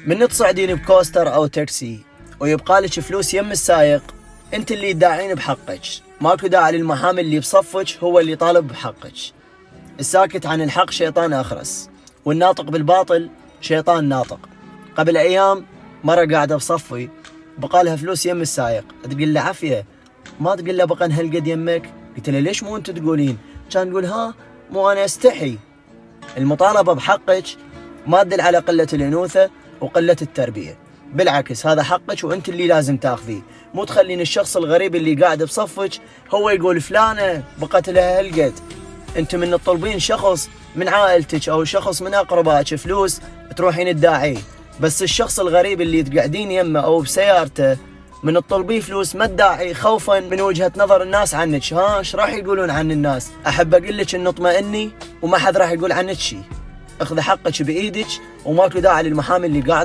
من تصعدين بكوستر او تاكسي ويبقى لك فلوس يم السايق، انت اللي تداعين بحقك، ماكو داعي للمحامي اللي بصفك هو اللي طالب بحقك. الساكت عن الحق شيطان اخرس، والناطق بالباطل شيطان ناطق. قبل ايام مرة قاعدة بصفي بقى لها فلوس يم السايق، تقول له عافية، ما تقول له بقى هالقد يمك؟ قلت له ليش مو انت تقولين؟ كان تقول ها مو انا استحي. المطالبة بحقك ما تدل على قلة الانوثة وقلة التربية، بالعكس هذا حقك وانت اللي لازم تاخذيه، مو تخلين الشخص الغريب اللي قاعد بصفك هو يقول فلانة بقت لها هالقد. انت من تطلبين شخص من عائلتك او شخص من اقربائك فلوس تروحين تداعيه، بس الشخص الغريب اللي تقعدين يمه او بسيارته من تطلبيه فلوس ما تداعي خوفا من وجهة نظر الناس عنك. ها ايش راح يقولون عن الناس؟ احب اقول لك ان اطمئني وما حد راح يقول عنك شيء. اخذ حقك بايدك وماكو داعي للمحامي اللي قاعد